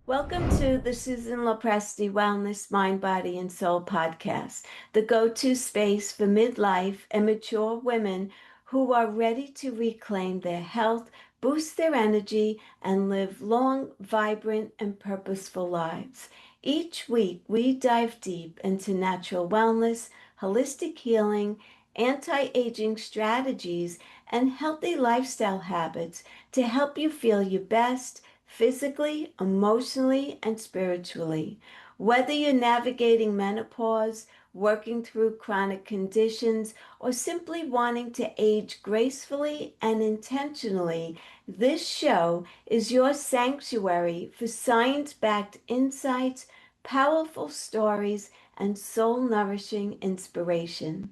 Welcome to the Susan LoPresti Wellness, Mind, Body, and Soul podcast, the go-to space for midlife and mature women who are ready to reclaim their health, boost their energy, and live long, vibrant, and purposeful lives. Each week, we dive deep into natural wellness, holistic healing, anti-aging strategies, and healthy lifestyle habits to help you feel your best physically, emotionally, and spiritually. Whether you're navigating menopause, working through chronic conditions, or simply wanting to age gracefully and intentionally, this show is your sanctuary for science backed insights, powerful stories, and soul nourishing inspiration.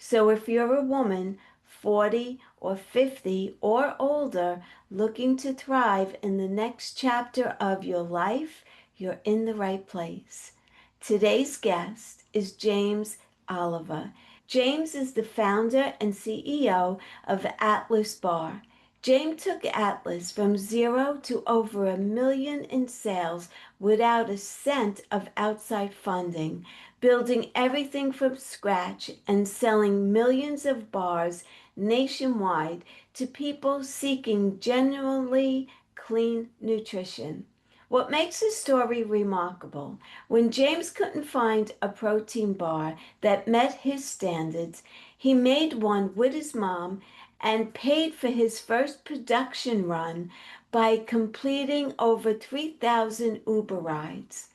So if you're a woman, 40 or 50 or older, looking to thrive in the next chapter of your life, you're in the right place. Today's guest is James Oliver. James is the founder and CEO of Atlas Bar. James took Atlas from zero to over 1 million in sales without a cent of outside funding, building everything from scratch and selling millions of bars nationwide to people seeking genuinely clean nutrition. What makes his story remarkable, when James couldn't find a protein bar that met his standards, he made one with his mom and paid for his first production run by completing over 3,000 Uber rides.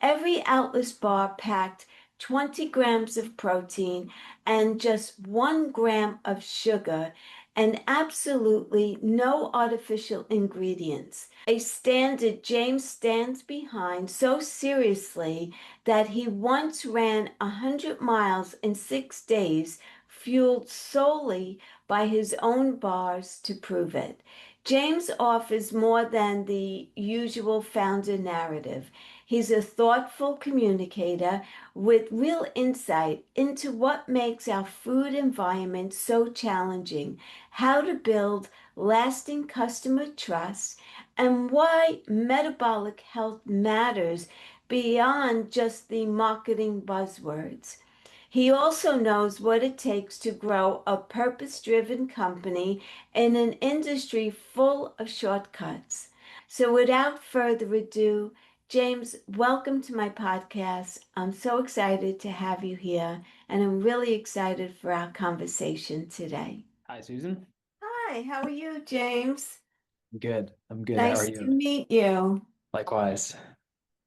Every Atlas bar packed 20 grams of protein and just 1 gram of sugar and absolutely no artificial ingredients. A standard James stands behind so seriously that he once ran 100 miles in 6 days, fueled solely by his own bars to prove it. James offers more than the usual founder narrative. He's a thoughtful communicator with real insight into what makes our food environment so challenging, how to build lasting customer trust, and why metabolic health matters beyond just the marketing buzzwords. He also knows what it takes to grow a purpose-driven company in an industry full of shortcuts. So without further ado, James, welcome to my podcast. I'm so excited to have you here, and I'm really excited for our conversation today. Hi, Susan. Hi, how are you, James? I'm good. I'm good. How are Nice to you? meet you. Likewise.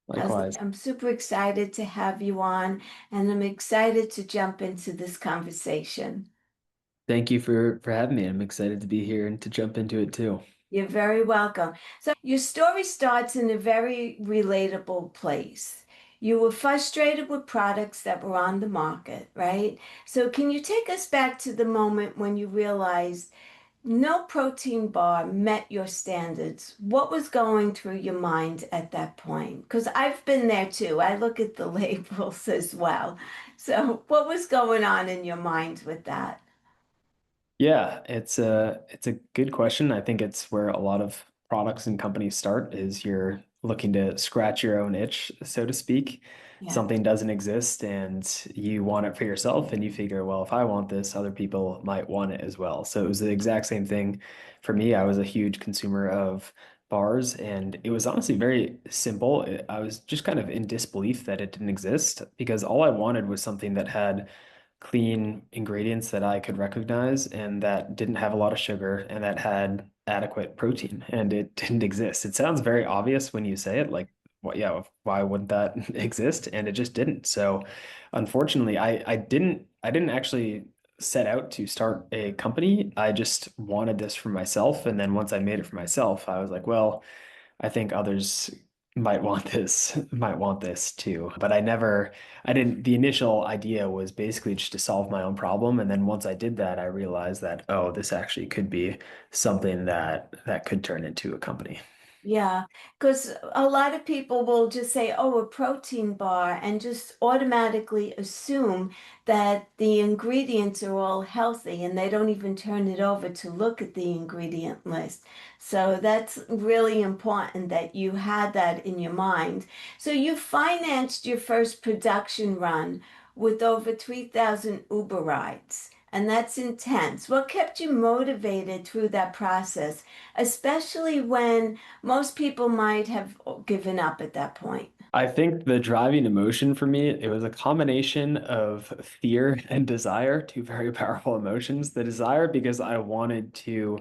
Likewise. I'm super excited to have you on, and I'm excited to jump into this conversation. Thank you for having me. I'm excited to be here and to jump into it too. You're very welcome. So, your story starts in a very relatable place. You were frustrated with products that were on the market, right? So, can you take us back to the moment when you realized no protein bar met your standards? What was going through your mind at that point? Because I've been there too. I look at the labels as well. So, what was going on in your mind with that? Yeah, it's a good question. I think it's where a lot of products and companies start is you're looking to scratch your own itch, so to speak. Yeah. Something doesn't exist and you want it for yourself and you figure, well, if I want this, other people might want it as well. So it was the exact same thing for me. I was a huge consumer of bars and it was honestly very simple. I was just kind of in disbelief that it didn't exist because all I wanted was something that had clean ingredients that I could recognize and that didn't have a lot of sugar and that had adequate protein. And it didn't exist. It sounds very obvious when you say it, like, well, yeah, why wouldn't that exist? And it just didn't. So unfortunately, I didn't actually set out to start a company. I just wanted this for myself. And then once I made it for myself, I was like, well, I think others might want this too. But I didn't, the initial idea was basically just to solve my own problem. And then once I did that, I realized that, oh, this actually could be something that could turn into a company. Yeah, because a lot of people will just say, oh, a protein bar, and just automatically assume that the ingredients are all healthy and they don't even turn it over to look at the ingredient list. So that's really important that you had that in your mind. So you financed your first production run with over 3,000 Uber rides, and that's intense. What kept you motivated through that process, especially when most people might have given up at that point? I think the driving emotion for me, it was a combination of fear and desire, two very powerful emotions. The desire because I wanted to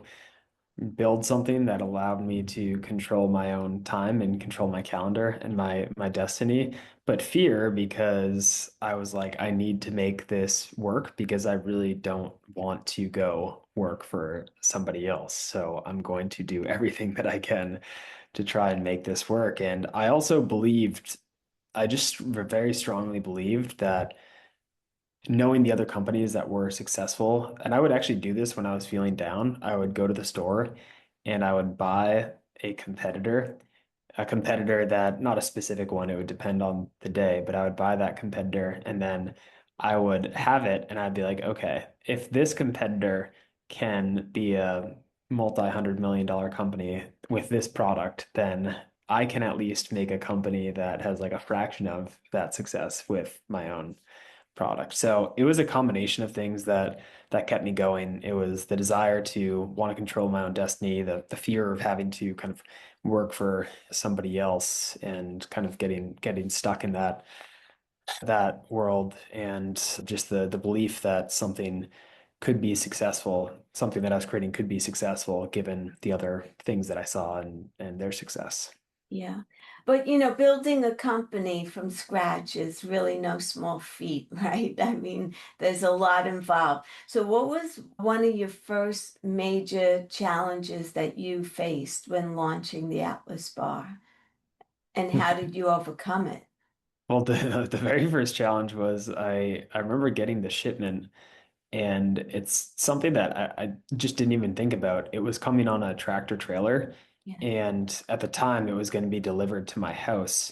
build something that allowed me to control my own time and control my calendar and my destiny. But fear because I was like, I need to make this work because I really don't want to go work for somebody else. So I'm going to do everything that I can to try and make this work. And I also believed, I just very strongly believed that knowing the other companies that were successful, and I would actually do this when I was feeling down. I would go to the store and I would buy a competitor, a competitor that, not a specific one, it would depend on the day, but I would buy that competitor and then I would have it and I'd be like, okay, if this competitor can be a multi-hundred million dollar company with this product, then I can at least make a company that has like a fraction of that success with my own product. So it was a combination of things that kept me going. It was the desire to want to control my own destiny, the fear of having to kind of work for somebody else and kind of getting stuck in that world, and just the belief that something could be successful, something that I was creating could be successful given the other things that I saw and their success. Yeah. But building a company from scratch is really no small feat, right? I mean, there's a lot involved. So what was one of your first major challenges that you faced when launching the Atlas Bar? And how did you overcome it? Well, the very first challenge was I remember getting the shipment. And it's something that I just didn't even think about. It was coming on a tractor trailer. Yeah. And at the time, it was going to be delivered to my house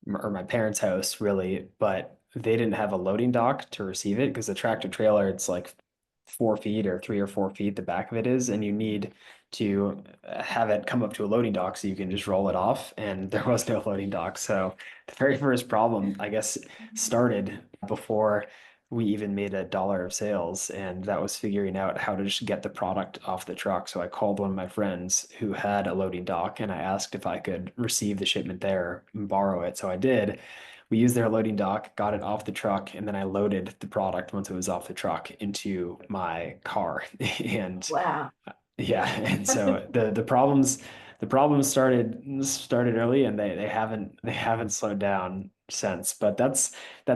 or my parents' house, really. But they didn't have a loading dock to receive it because the tractor trailer, it's like 4 feet or 3 or 4 feet, the back of it is. And you need to have it come up to a loading dock so you can just roll it off. And there was no loading dock. So the very first problem, I guess, started before we even made $1 of sales, and that was figuring out how to just get the product off the truck. So I called one of my friends who had a loading dock and I asked if I could receive the shipment there and borrow it. So I did. We used their loading dock, got it off the truck, and then I loaded the product once it was off the truck into my car. And Wow. yeah, and so the problems started early, and they haven't slowed down since. But that's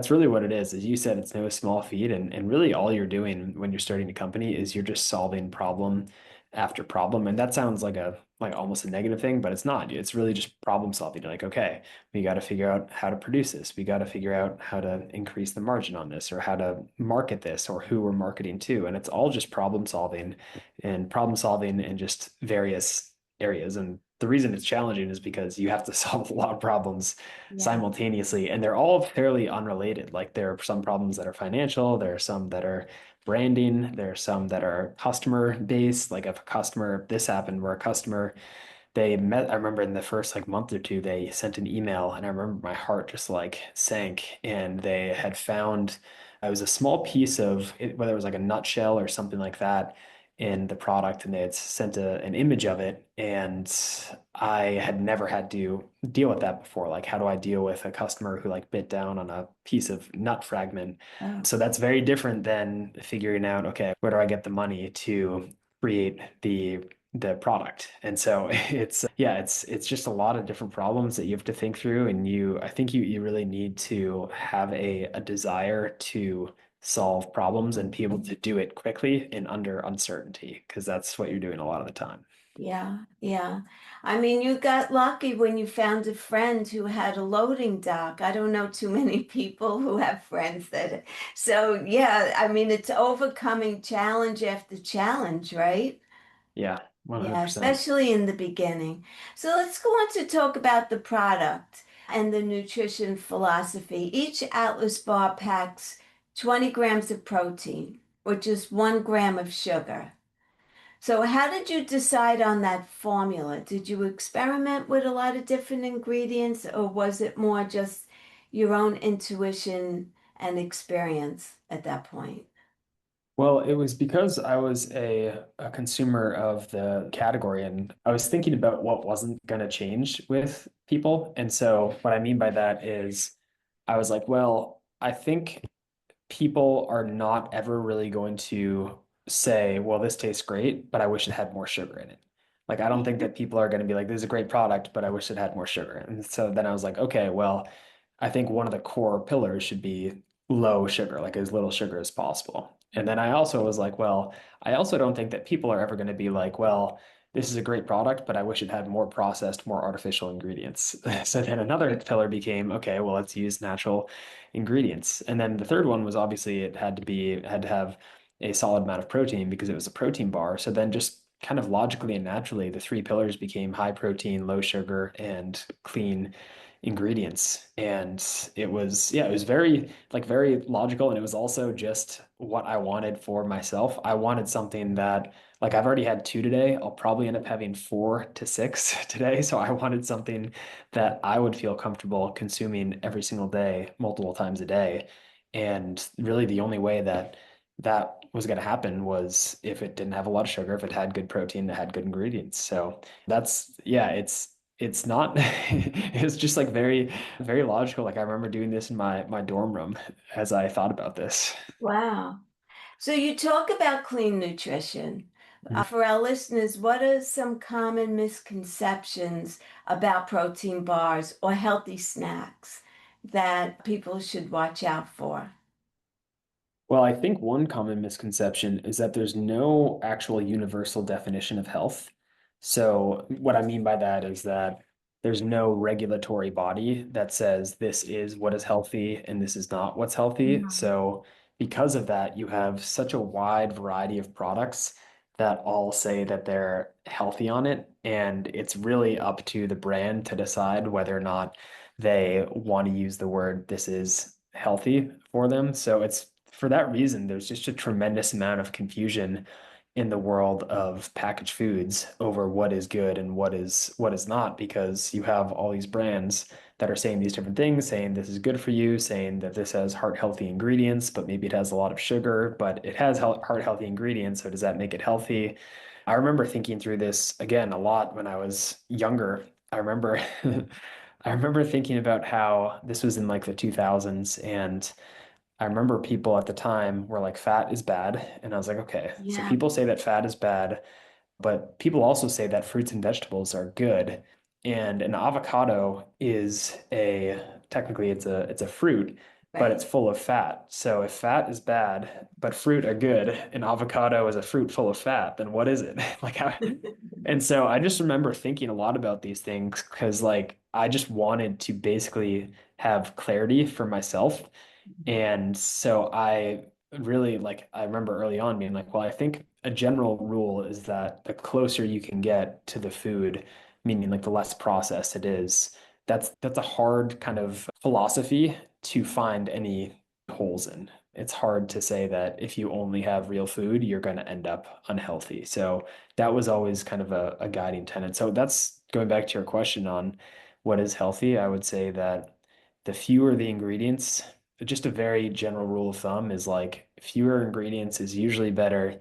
really what it is. As you said, it's no small feat, and really all you're doing when you're starting a company is you're just solving problem after problem. And that sounds like almost a negative thing, but it's not. It's really just problem solving. You're like, okay, we got to figure out how to produce this. We got to figure out how to increase the margin on this, or how to market this, or who we're marketing to. And it's all just problem solving in just various areas. And the reason it's challenging is because you have to solve a lot of problems Yeah. simultaneously, and they're all fairly unrelated. Like there are some problems that are financial, there are some that are branding, there are some that are customer based. Like if a customer, this happened where a customer they met, I remember in the first like month or two, they sent an email and I remember my heart just like sank, and they had found it was a small piece of it, whether it was like a nutshell or something like that in the product, and they had sent an image of it, and I had never had to deal with that before. Like, how do I deal with a customer who like bit down on a piece of nut fragment? Oh, So that's very different than figuring out, okay, where do I get the money to create the product. And so it's yeah, it's just a lot of different problems that you have to think through, and I think you really need to have a desire to solve problems and be able to do it quickly and under uncertainty, because that's what you're doing a lot of the time. yeah, yeah. I mean, you got lucky when you found a friend who had a loading dock. I don't know too many people who have friends that. So, yeah, I mean, it's overcoming challenge after challenge, right? Yeah. Yeah, 100%. especially in the beginning. So let's go on to talk about the product and the nutrition philosophy. Each Atlas bar packs 20 grams of protein, which is 1 gram of sugar. So, how did you decide on that formula? Did you experiment with a lot of different ingredients, or was it more just your own intuition and experience at that point? Well, it was because I was a consumer of the category and I was thinking about what wasn't going to change with people. And so, what I mean by that is, I was like, well, I think people are not ever really going to say, well, this tastes great, but I wish it had more sugar in it. Like, I don't think that people are going to be like, this is a great product, but I wish it had more sugar. And so then I was like, okay, well, I think one of the core pillars should be low sugar, like as little sugar as possible. And then I also was like, well, I also don't think that people are ever going to be like, well, this is a great product, but I wish it had more processed, more artificial ingredients. So then another pillar became, okay, well, let's use natural ingredients. And then the third one was obviously it had to have a solid amount of protein because it was a protein bar. So then just kind of logically and naturally, the three pillars became high protein, low sugar, and clean ingredients. And it was, yeah, it was very, like, very logical. And it was also just what I wanted for myself. I wanted something that, like, I've already had two today. I'll probably end up having 4 to 6 today. So I wanted something that I would feel comfortable consuming every single day, multiple times a day. And really, the only way that that was going to happen was if it didn't have a lot of sugar, if it had good protein, it had good ingredients. So that's, yeah, it's not it's just like very, very logical. Like I remember doing this in my dorm room as I thought about this. Wow. So you talk about clean nutrition. For our listeners, what are some common misconceptions about protein bars or healthy snacks that people should watch out for? Well, I think one common misconception is that there's no actual universal definition of health. So, what I mean by that is that there's no regulatory body that says this is what is healthy and this is not what's healthy. Mhm. So, because of that, you have such a wide variety of products that all say that they're healthy on it. And it's really up to the brand to decide whether or not they want to use the word this is healthy for them. So it's for that reason, there's just a tremendous amount of confusion in the world of packaged foods over what is good and what is not, because you have all these brands that are saying these different things, saying this is good for you, saying that this has heart healthy ingredients, but maybe it has a lot of sugar, but it has heart healthy ingredients. So does that make it healthy? I remember thinking through this again a lot when I was younger. I remember I remember thinking about how this was in like the 2000s, and I remember people at the time were like, fat is bad. And I was like, okay, so Yeah. people say that fat is bad, but people also say that fruits and vegetables are good. And an avocado is technically it's a fruit, but Right. it's full of fat. So if fat is bad, but fruit are good, and avocado is a fruit full of fat, then what is it? Like how, and so I just remember thinking a lot about these things because like I just wanted to basically have clarity for myself. And so I really like, I remember early on being like, well, I think a general rule is that the closer you can get to the food, meaning like the less processed it is, that's a hard kind of philosophy to find any holes in. It's hard to say that if you only have real food, you're going to end up unhealthy. So that was always kind of a guiding tenet. So that's going back to your question on what is healthy. I would say that the fewer the ingredients, just a very general rule of thumb is like fewer ingredients is usually better,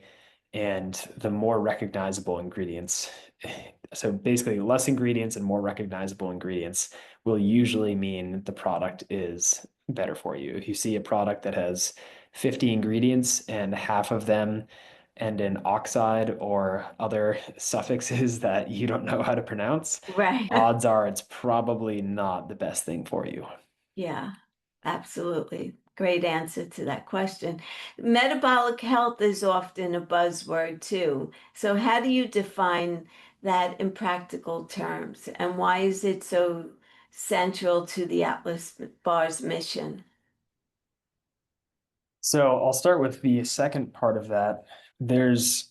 and the more recognizable ingredients. So basically, less ingredients and more recognizable ingredients will usually mean the product is better for you. If you see a product that has 50 ingredients and half of them end in oxide or other suffixes that you don't know how to pronounce, Right. odds are it's probably not the best thing for you. Yeah, absolutely. Great answer to that question. Metabolic health is often a buzzword too. So, how do you define that in practical terms? And why is it so central to the Atlas Bar's mission? So I'll start with the second part of that. There's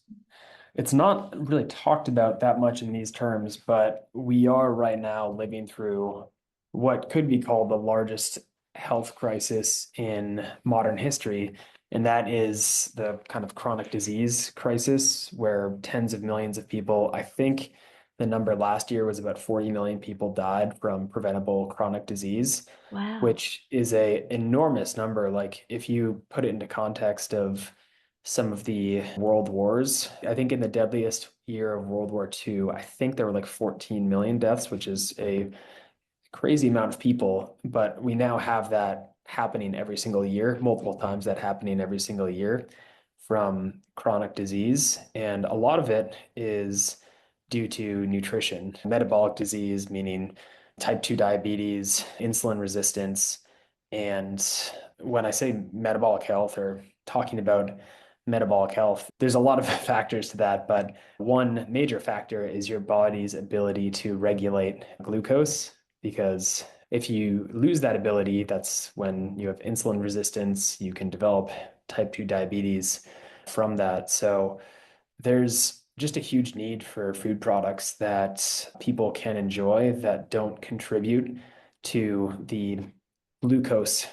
It's not really talked about that much in these terms, but we are right now living through what could be called the largest health crisis in modern history. And that is the kind of chronic disease crisis, where tens of millions of people, I think the number last year was about 40 million people died from preventable chronic disease, Wow. which is a enormous number. Like if you put it into context of some of the world wars, I think in the deadliest year of World War II, I think there were like 14 million deaths, which is a crazy amount of people. But we now have that happening every single year, multiple times that happening every single year from chronic disease. And a lot of it is due to nutrition, metabolic disease, meaning type 2 diabetes, insulin resistance. And when I say metabolic health or talking about metabolic health, there's a lot of factors to that, but one major factor is your body's ability to regulate glucose. Because if you lose that ability, that's when you have insulin resistance, you can develop type 2 diabetes from that. So there's just a huge need for food products that people can enjoy that don't contribute to the glucose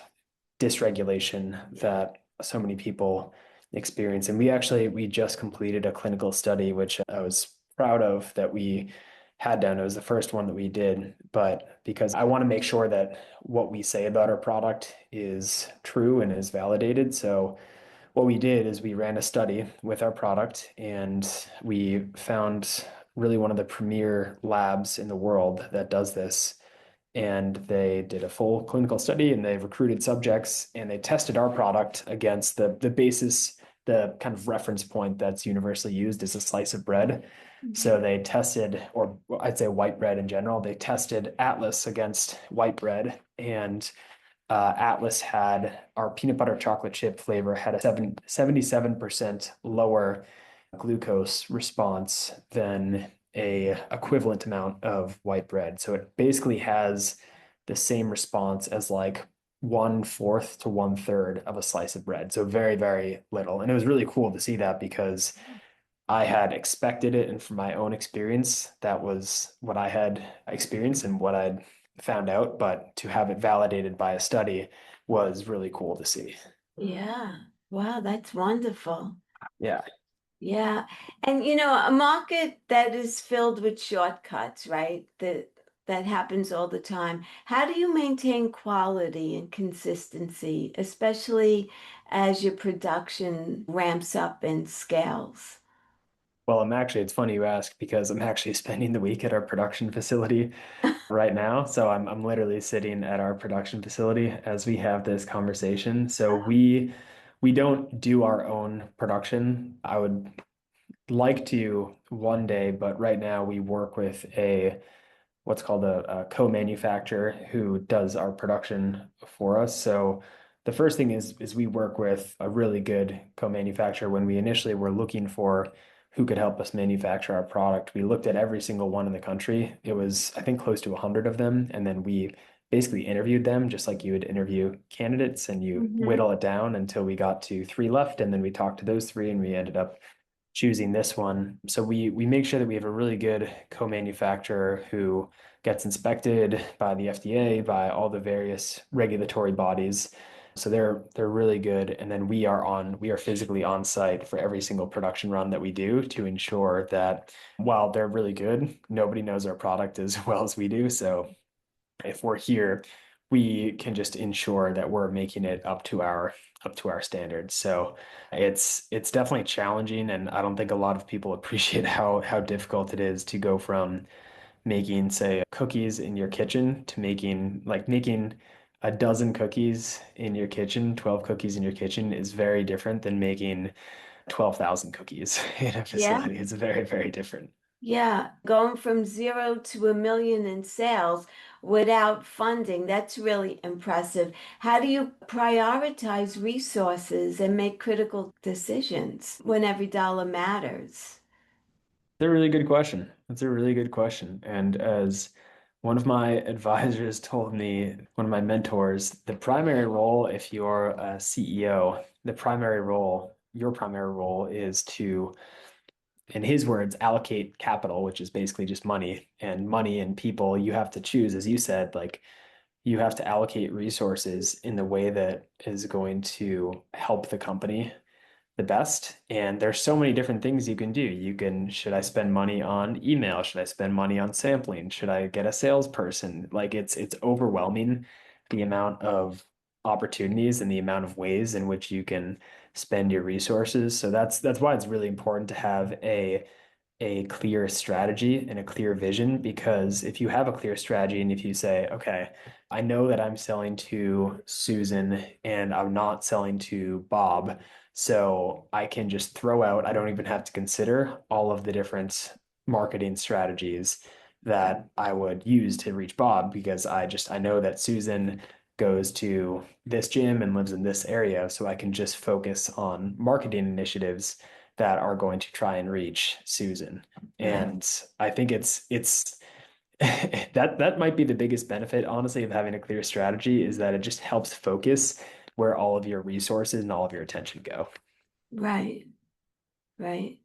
dysregulation that so many people experience. And we just completed a clinical study, which I was proud of that we had done. It was the first one that we did, but because I want to make sure that what we say about our product is true and is validated. So what we did is we ran a study with our product and we found really one of the premier labs in the world that does this. And they did a full clinical study and they recruited subjects and they tested our product against the basis, the kind of reference point that's universally used is a slice of bread. Mhm. So they tested, or I'd say white bread in general, they tested Atlas against white bread. And Atlas had our peanut butter chocolate chip flavor had a 77% lower glucose response than a equivalent amount of white bread. So it basically has the same response as like 1/4 to 1/3 of a slice of bread. So very, very little. And it was really cool to see that because I had expected it. And from my own experience, that was what I had experienced and what I'd found out. But to have it validated by a study was really cool to see. Yeah. Wow, that's wonderful. Yeah. Yeah. And a market that is filled with shortcuts, right? That happens all the time. How do you maintain quality and consistency, especially as your production ramps up and scales? Well, it's funny you ask because I'm actually spending the week at our production facility right now. So I'm literally sitting at our production facility as we have this conversation. So we don't do our own production. I would like to one day, but right now we work with a what's called a co-manufacturer who does our production for us. So the first thing is we work with a really good co-manufacturer. When we initially were looking for who could help us manufacture our product, we looked at every single one in the country. It was, I think, close to 100 of them. And then we basically interviewed them just like you would interview candidates and you Hmm. whittle it down until we got to three left. And then we talked to those three and we ended up choosing this one. So we make sure that we have a really good co-manufacturer who gets inspected by the FDA, by all the various regulatory bodies. So they're really good. And then we are physically on site for every single production run that we do to ensure that while they're really good, nobody knows our product as well as we do. So if we're here, we can just ensure that we're making it up to our standards. So it's definitely challenging, and I don't think a lot of people appreciate how difficult it is to go from making, say, cookies in your kitchen to making a dozen cookies in your kitchen, 12 cookies in your kitchen is very different than making 12,000 cookies in a Yeah. facility. It's very, very different. Yeah, going from 0 to 1 million in sales without funding, that's really impressive. How do you prioritize resources and make critical decisions when every dollar matters? That's a really good question. That's a really good question. And as one of my advisors told me, one of my mentors, the primary role, if you're a CEO, your primary role is to in his words, allocate capital, which is basically just money and people. You have to choose, as you said, like you have to allocate resources in the way that is going to help the company the best. And there's so many different things you can do. You can, should I spend money on email? Should I spend money on sampling? Should I get a salesperson? Like it's overwhelming the amount of opportunities and the amount of ways in which you can spend your resources. So that's why it's really important to have a clear strategy and a clear vision, because if you have a clear strategy and if you say, okay, I know that I'm selling to Susan and I'm not selling to Bob, so I can just throw out, I don't even have to consider all of the different marketing strategies that I would use to reach Bob, because I know that Susan goes to this gym and lives in this area, so I can just focus on marketing initiatives that are going to try and reach Susan. Right. And I think it's that might be the biggest benefit, honestly, of having a clear strategy, is that it just helps focus where all of your resources and all of your attention go. Right. Right.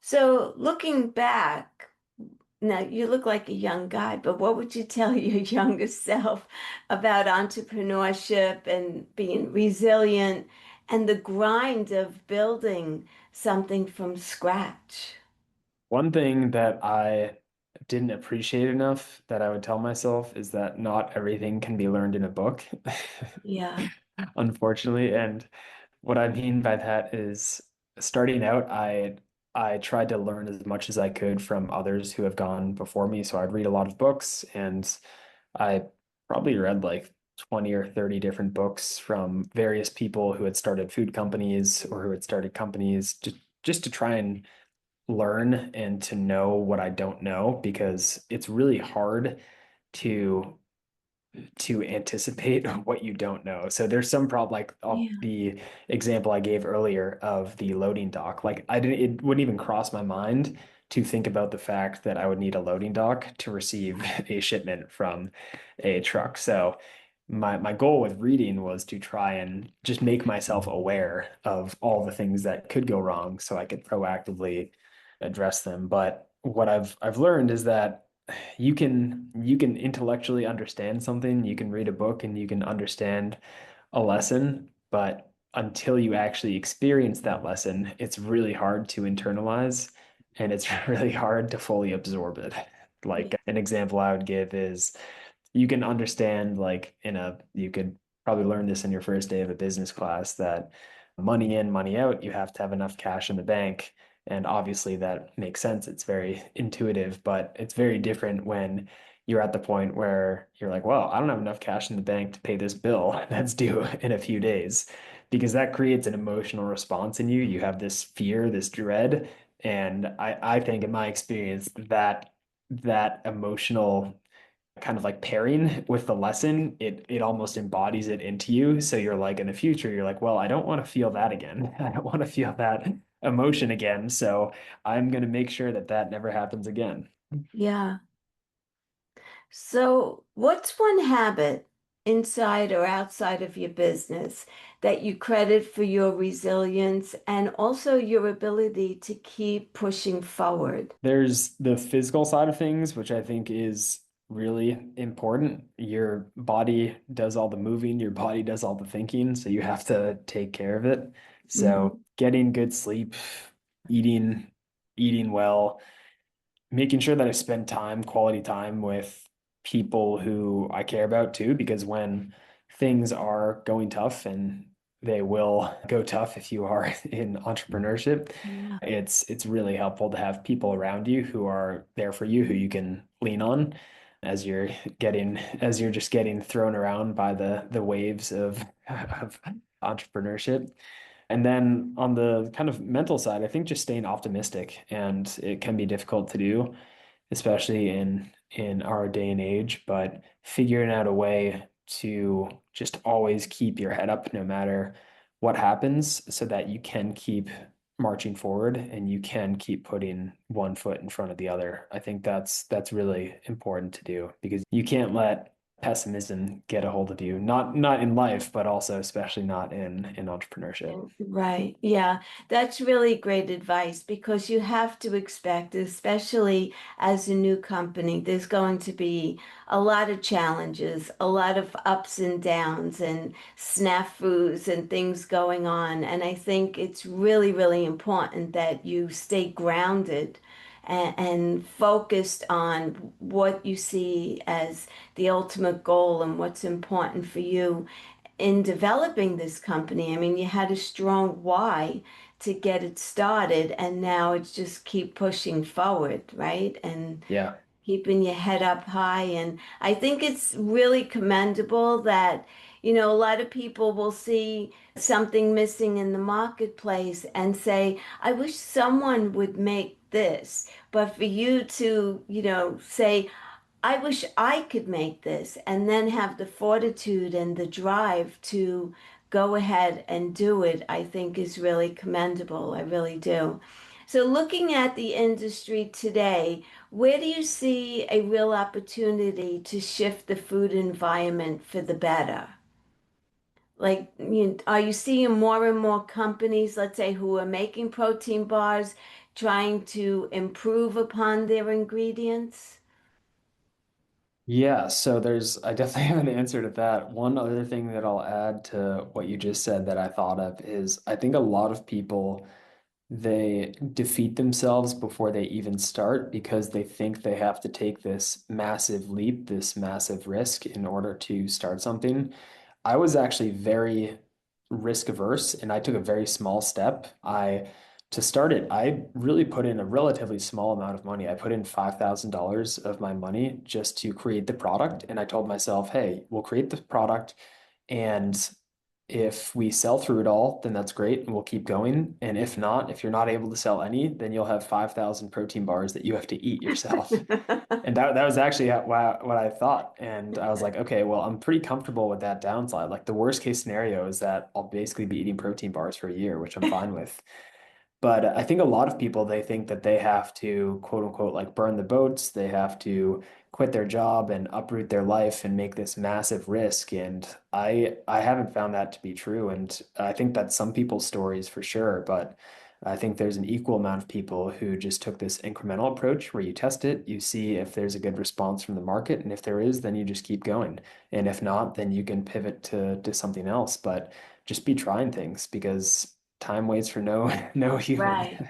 So looking back, now you look like a young guy, but what would you tell your younger self about entrepreneurship and being resilient and the grind of building something from scratch? One thing that I didn't appreciate enough that I would tell myself is that not everything can be learned in a book, Yeah. unfortunately. And what I mean by that is starting out, I tried to learn as much as I could from others who have gone before me. So I'd read a lot of books, and I probably read like 20 or 30 different books from various people who had started food companies or who had started companies, just to try and learn and to know what I don't know, because it's really hard to anticipate what you don't know. So there's some problem, like Yeah. the example I gave earlier of the loading dock. Like I didn't, it wouldn't even cross my mind to think about the fact that I would need a loading dock to receive a shipment from a truck. So my goal with reading was to try and just make myself aware of all the things that could go wrong so I could proactively address them. But what I've learned is that you can intellectually understand something, you can read a book and you can understand a lesson, but until you actually experience that lesson, it's really hard to internalize and it's really hard to fully absorb it. Yeah. Like an example I would give is you can understand, like you could probably learn this in your first day of a business class, that money in, money out, you have to have enough cash in the bank. And obviously that makes sense. It's very intuitive, but it's very different when you're at the point where you're like, well, I don't have enough cash in the bank to pay this bill that's due in a few days, because that creates an emotional response in you. You have this fear, this dread. And I think in my experience that emotional kind of like pairing with the lesson, it almost embodies it into you. So you're like in the future, you're like, well, I don't want to feel that again. I don't want to feel that emotion again. So I'm going to make sure that that never happens again. Yeah. So, what's one habit inside or outside of your business that you credit for your resilience and also your ability to keep pushing forward? There's the physical side of things, which I think is really important. Your body does all the moving, your body does all the thinking, so you have to take care of it. Mhm. So getting good sleep, eating, eating well, making sure that I spend time, quality time with people who I care about too, because when things are going tough, and they will go tough if you are in entrepreneurship, Yeah. it's really helpful to have people around you who are there for you, who you can lean on as you're just getting thrown around by the waves of entrepreneurship. And then on the kind of mental side, I think just staying optimistic, and it can be difficult to do, especially in our day and age, but figuring out a way to just always keep your head up no matter what happens, so that you can keep marching forward and you can keep putting one foot in front of the other. I think that's really important to do, because you can't let pessimism get a hold of you. Not in life, but also especially not in entrepreneurship. Right. Yeah. That's really great advice because you have to expect, especially as a new company, there's going to be a lot of challenges, a lot of ups and downs and snafus and things going on. And I think it's really, really important that you stay grounded and focused on what you see as the ultimate goal and what's important for you in developing this company. I mean, you had a strong why to get it started, and now it's just keep pushing forward, right? And Yeah. keeping your head up high. And I think it's really commendable that, a lot of people will see something missing in the marketplace and say, I wish someone would make this. But for you to, say, I wish I could make this, and then have the fortitude and the drive to go ahead and do it, I think is really commendable. I really do. So, looking at the industry today, where do you see a real opportunity to shift the food environment for the better? Like, are you seeing more and more companies, let's say, who are making protein bars, trying to improve upon their ingredients? Yeah, so I definitely have an answer to that. One other thing that I'll add to what you just said that I thought of is I think a lot of people they defeat themselves before they even start because they think they have to take this massive leap, this massive risk in order to start something. I was actually very risk averse and I took a very small step. To start it, I really put in a relatively small amount of money. I put in $5,000 of my money just to create the product. And I told myself, hey, we'll create the product. And if we sell through it all, then that's great and we'll keep going. And if not, if you're not able to sell any, then you'll have 5,000 protein bars that you have to eat yourself. And that was actually what I thought. And I was like, okay, well, I'm pretty comfortable with that downside. Like the worst case scenario is that I'll basically be eating protein bars for a year, which I'm fine with. But I think a lot of people, they think that they have to, quote unquote, like burn the boats. They have to quit their job and uproot their life and make this massive risk. And I haven't found that to be true. And I think that's some people's stories for sure. But I think there's an equal amount of people who just took this incremental approach where you test it, you see if there's a good response from the market. And if there is, then you just keep going. And if not, then you can pivot to something else. But just be trying things because time waits for no human. Right.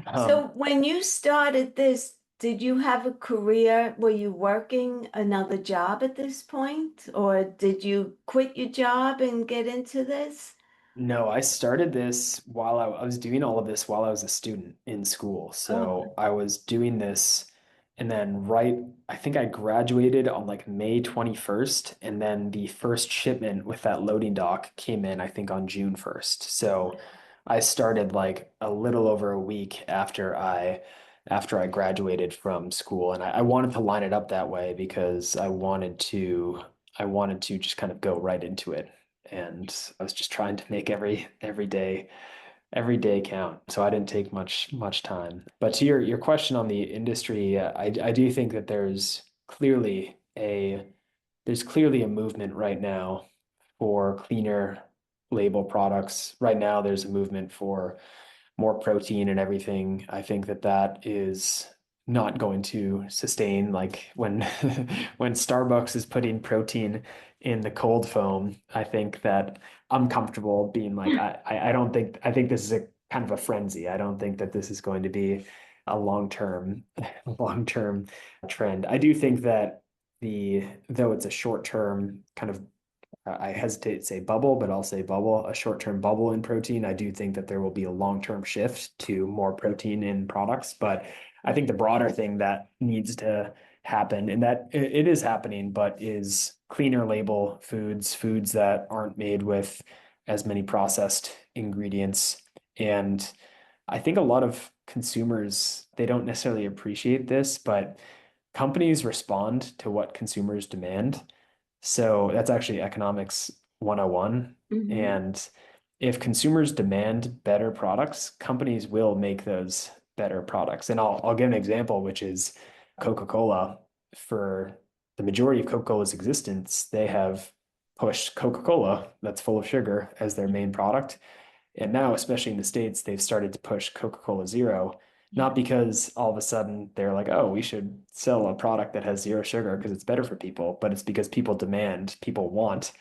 Um, So when you started this, did you have a career? Were you working another job at this point, or did you quit your job and get into this? no, I started this while I was doing all of this while I was a student in school. Oh, So I was doing this, and then I think I graduated on like May 21st, and then the first shipment with that loading dock came in, I think on June 1st. So I started like a little over a week after I graduated from school, and I wanted to line it up that way because I wanted to just kind of go right into it. And I was just trying to make every day count. So I didn't take much time. But to your question on the industry, I do think that there's clearly a movement right now for cleaner label products. Right now, there's a movement for more protein and everything. I think that that is not going to sustain. Like when when Starbucks is putting protein in the cold foam, I think that I'm comfortable being like I don't think I think this is a kind of a frenzy. I don't think that this is going to be a long term trend. I do think that the though it's a short term kind of I hesitate to say bubble, but I'll say bubble, a short-term bubble in protein. I do think that there will be a long-term shift to more protein in products, but I think the broader thing that needs to happen, and that it is happening, but is cleaner label foods, foods that aren't made with as many processed ingredients. And I think a lot of consumers, they don't necessarily appreciate this, but companies respond to what consumers demand. So that's actually economics 101. hmm. And if consumers demand better products, companies will make those better products. And I'll give an example, which is Coca-Cola for the majority of Coca-Cola's existence, they have pushed Coca-Cola that's full of sugar as their main product. And now, especially in the States, they've started to push Coca-Cola Zero, Yeah. not because all of a sudden they're like, oh, we should sell a product that has zero sugar because it's better for people, but it's because people want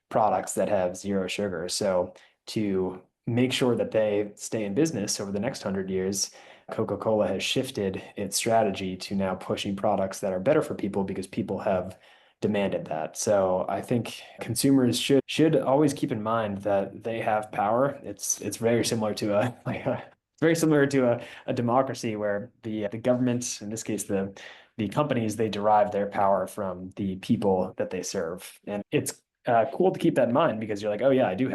products that have zero sugar. So to make sure that they stay in business over the next 100 years, Coca-Cola has shifted its strategy to now pushing products that are better for people because people have demanded that. So I think consumers should always keep in mind that they have power. It's very similar to a very similar to a democracy where the government, in this case the companies, they derive their power from the people that they serve. And it's cool to keep that in mind because you're like, oh yeah, I do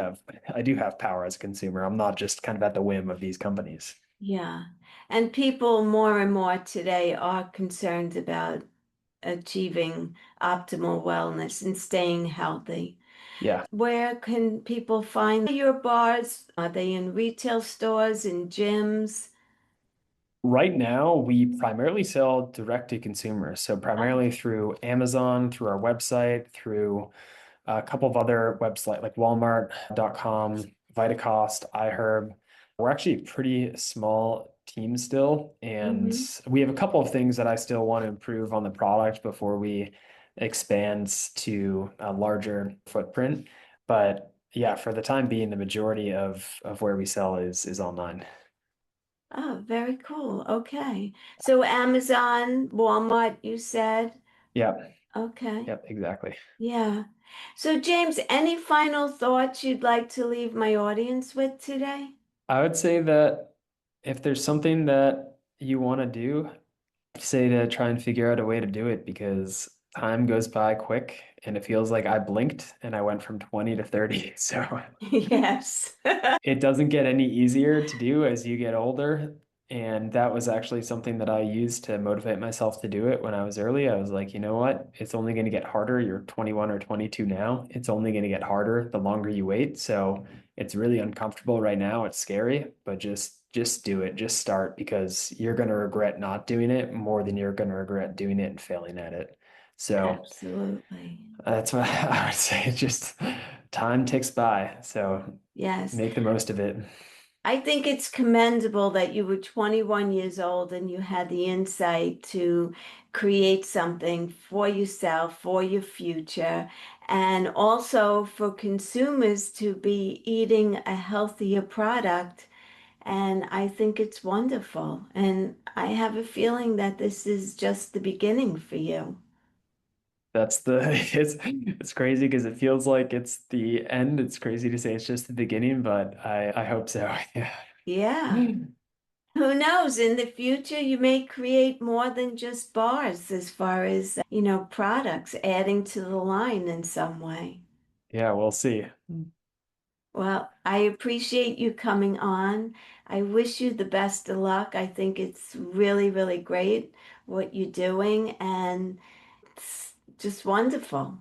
have power as a consumer. I'm not just kind of at the whim of these companies. Yeah. And people more and more today are concerned about achieving optimal wellness and staying healthy. Yeah. Where can people find your bars? Are they in retail stores, in gyms? Right now, we primarily sell direct to consumers. So Oh, primarily through Amazon, through our website, through a couple of other websites like Walmart.com, Vitacost, iHerb. We're actually a pretty small team still, and hmm. we have a couple of things that I still want to improve on the product before we expand to a larger footprint. But yeah, for the time being, the majority of where we sell is online. Oh, very cool. Okay. So Amazon, Walmart, you said? Yeah, Okay. yep, exactly. Yeah. So James, any final thoughts you'd like to leave my audience with today? I would say that if there's something that you want to do, say to try and figure out a way to do it because time goes by quick and it feels like I blinked and I went from 20 to 30. So Yes. it doesn't get any easier to do as you get older. And that was actually something that I used to motivate myself to do it when I was early. I was like, you know what? It's only going to get harder. You're 21 or 22 now. It's only going to get harder the longer you wait. So it's really uncomfortable right now. It's scary, but just do it. Just start because you're going to regret not doing it more than you're going to regret doing it and failing at it. So Absolutely. that's what I would say. It's just time ticks by. So Yes. make the most of it. I think it's commendable that you were 21 years old and you had the insight to create something for yourself, for your future, and also for consumers to be eating a healthier product. And I think it's wonderful. And I have a feeling that this is just the beginning for you. That's the it's crazy because it feels like it's the end. It's crazy to say it's just the beginning, but I hope so. Yeah. Yeah. Who knows? In the future, you may create more than just bars as far as, products adding to the line in some way. Yeah, we'll see. Well, I appreciate you coming on. I wish you the best of luck. I think it's really, really great what you're doing, and it's just wonderful.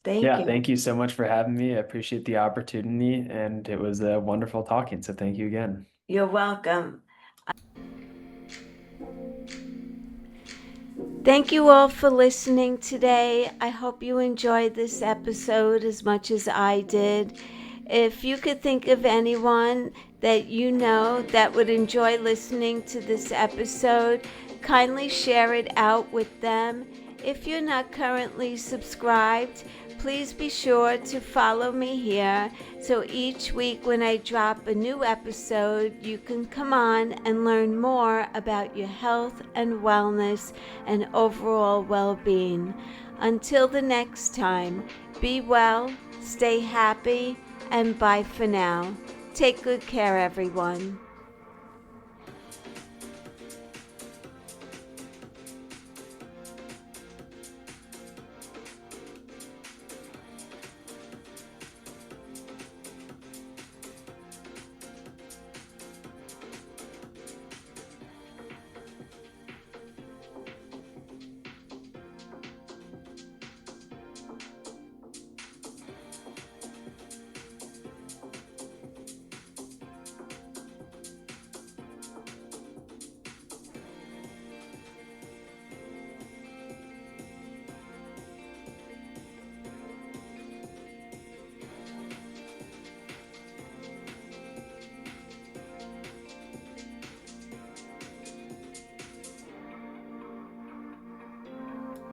Thank Yeah, you. thank you so much for having me. I appreciate the opportunity and it was wonderful talking. So thank you again. You're welcome. Thank you all for listening today. I hope you enjoyed this episode as much as I did. If you could think of anyone that you know that would enjoy listening to this episode, kindly share it out with them. If you're not currently subscribed, please be sure to follow me here so each week when I drop a new episode, you can come on and learn more about your health and wellness and overall well-being. Until the next time, be well, stay happy, and bye for now. Take good care, everyone.